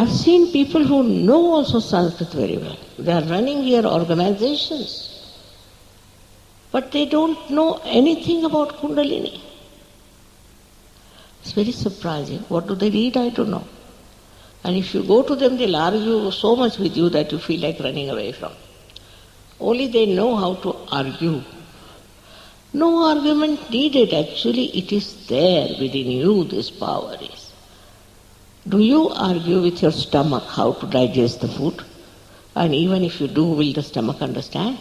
I've seen people who know also Sanskrit very well. They are running here organizations. But they don't know anything about Kundalini. It's very surprising. What do they read? I don't know. And if you go to them, they'll argue so much with you that you feel like running away from. Only they know how to argue. No argument needed. Actually, it is there within you, this power is. Do you argue with your stomach how to digest the food? And even if you do, will the stomach understand?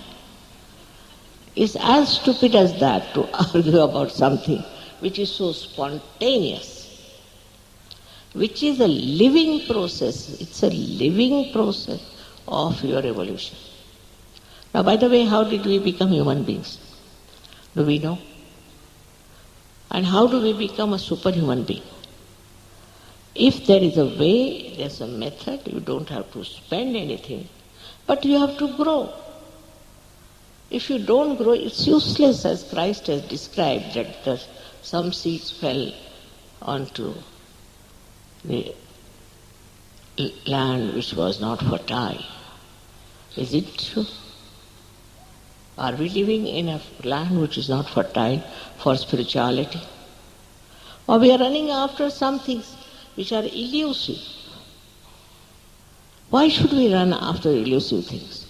It's as stupid as that to argue about something which is so spontaneous, which is a living process. It's a living process of your evolution. Now, by the way, how did we become human beings? Do we know? And how do we become a superhuman being? If there is a way, there's a method, you don't have to spend anything, but you have to grow. If you don't grow, it's useless, as Christ has described, that some seeds fell onto the land which was not fertile. Is it true? Are we living in a land which is not fertile for spirituality? Or we are running after some things which are elusive? Why should we run after elusive things?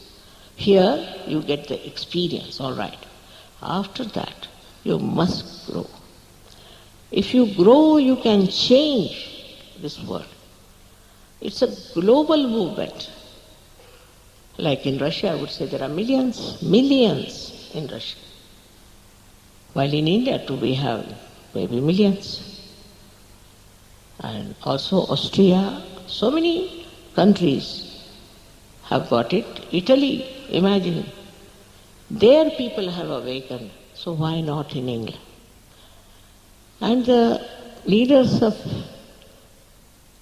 Here you get the experience, all right. After that, you must grow. If you grow, you can change this world. It's a global movement. Like in Russia, I would say there are millions in Russia. While in India too we have maybe millions. And also Austria, so many countries have got it. Italy, imagine. Their people have awakened, so why not in England? And the leaders of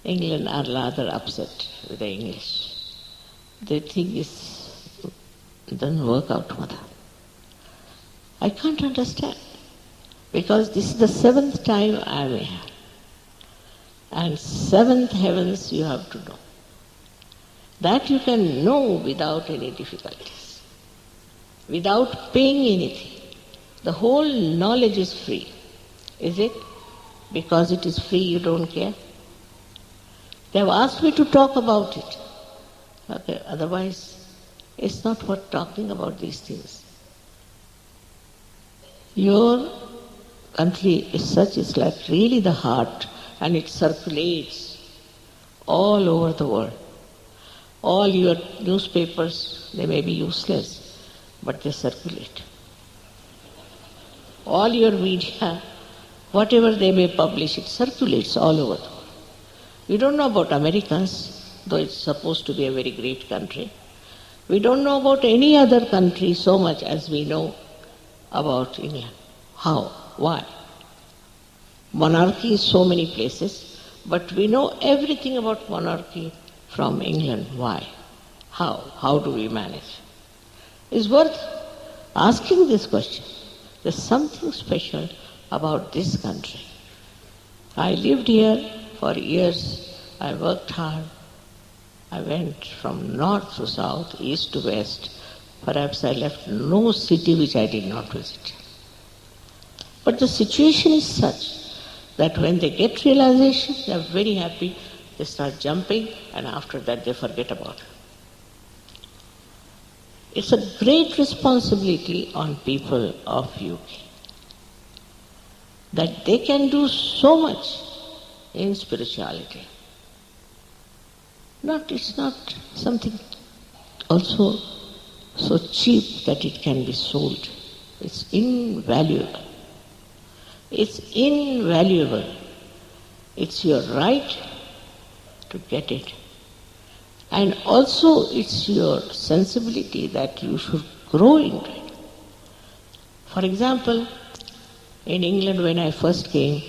England are rather upset with the English. They think it doesn't work out, Mother. I can't understand. Because this is the 7th time I am here. And 7th heavens you have to know. That you can know without any difficulties. Without paying anything. The whole knowledge is free. Is it? Because it is free you don't care? They have asked me to talk about it. Okay, otherwise, it's not worth talking about these things. Your country is such, it's like really the heart, and it circulates all over the world. All your newspapers, they may be useless, but they circulate. All your media, whatever they may publish, it circulates all over the world. We don't know about Americans, though it's supposed to be a very great country. We don't know about any other country so much as we know about England. How? Why? Monarchy is so many places, but we know everything about monarchy from England. Why? How? How do we manage? It's worth asking this question. There's something special about this country. I lived here for years. I worked hard. I went from north to south, east to west. Perhaps I left no city which I did not visit. But the situation is such that when they get realization, they are very happy, they start jumping, and after that they forget about it. It's a great responsibility on people of UK that they can do so much in spirituality. It's not something also so cheap that it can be sold. It's invaluable. It's invaluable. It's your right to get it. And also it's your sensibility that you should grow into it. For example, in England when I first came,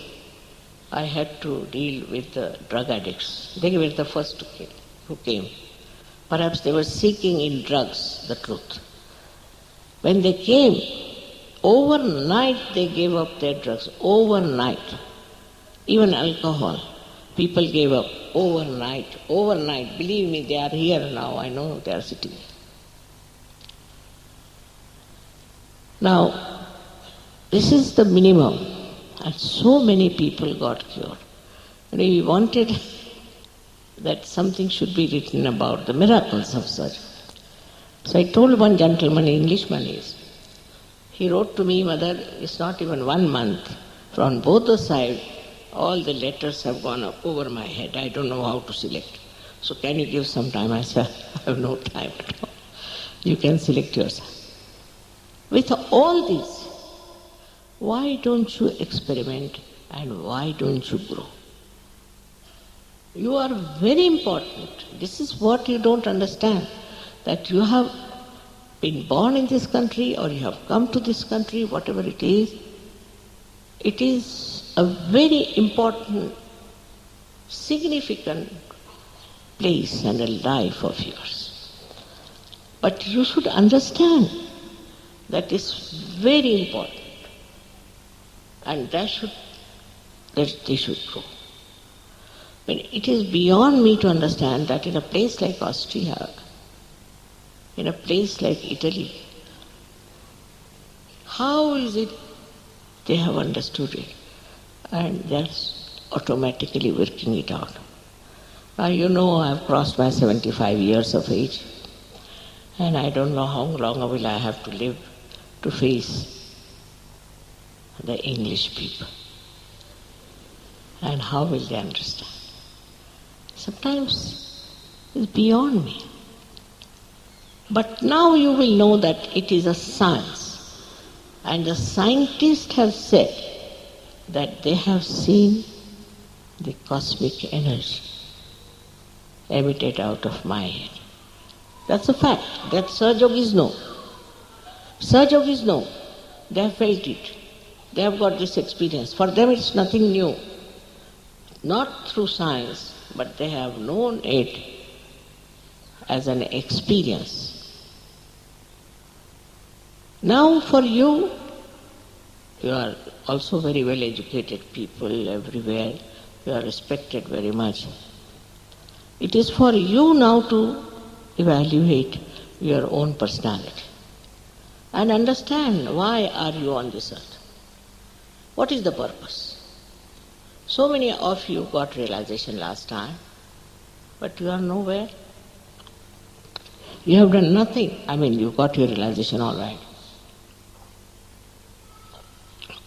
I had to deal with the drug addicts. They were the first who came. Perhaps they were seeking in drugs the truth. When they came, overnight they gave up their drugs. Overnight. Even alcohol. People gave up overnight, believe me, they are here now, I know they are sitting here. Now, this is the minimum, and so many people got cured. And we wanted that something should be written about the miracles of surgery. So I told one gentleman, Englishman is, he wrote to me, Mother, it's not even 1 month. From both the sides, all the letters have gone up over my head. I don't know how to select. So can you give some time? I said, I have no time at all. You can select yourself. With all this, why don't you experiment and why don't you grow? You are very important. This is what you don't understand. That you have been born in this country or you have come to this country, whatever it is a very important, significant place and a life of yours. But you should understand that is very important and they should grow. But it is beyond me to understand that in a place like Austria, in a place like Italy, how is it they have understood it and they're automatically working it out. Now you know I have crossed my 75 years of age and I don't know how long will I have to live to face the English people and how will they understand. Sometimes it's beyond me. But now you will know that it is a science. And the scientists have said that they have seen the cosmic energy emitted out of my head. That's a fact. That surge yogis know. Surge yogis know. They have felt it. They have got this experience. For them it's nothing new. Not through science, but they have known it as an experience. Now for you, you are also very well educated people everywhere. You are respected very much. It is for you now to evaluate your own personality and understand why are you on this earth. What is the purpose? So many of you got realization last time, but you are nowhere. You have done nothing. I mean, you got your realization all right.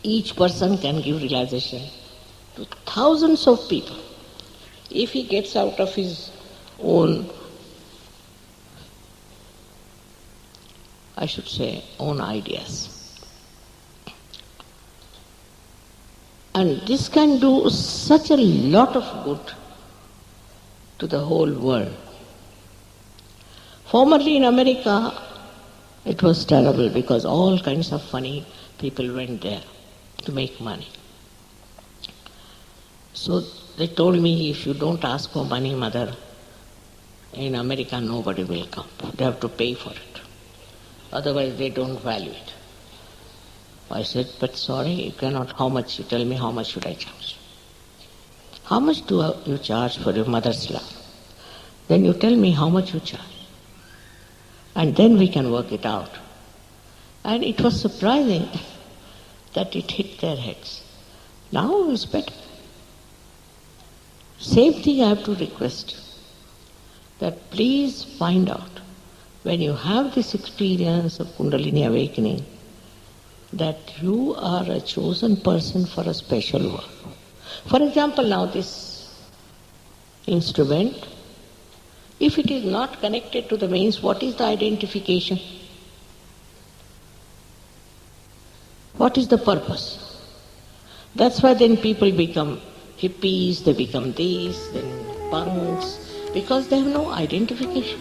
Each person can give realization to thousands of people if he gets out of his own, I should say, own ideas. And this can do such a lot of good to the whole world. Formerly in America, it was terrible because all kinds of funny people went there to make money. So they told me, if you don't ask for money, Mother, in America nobody will come. They have to pay for it. Otherwise they don't value it. I said, but sorry, you cannot. How much? You tell me how much should I charge? How much do you charge for your mother's love? Then you tell me how much you charge. And then we can work it out. And it was surprising that it hit their heads. Now it's better. Same thing I have to request, that please find out, when you have this experience of Kundalini awakening, that you are a chosen person for a special work. For example, now this instrument, if it is not connected to the means, what is the identification? What is the purpose? That's why then people become hippies, they become these, then punks, because they have no identification.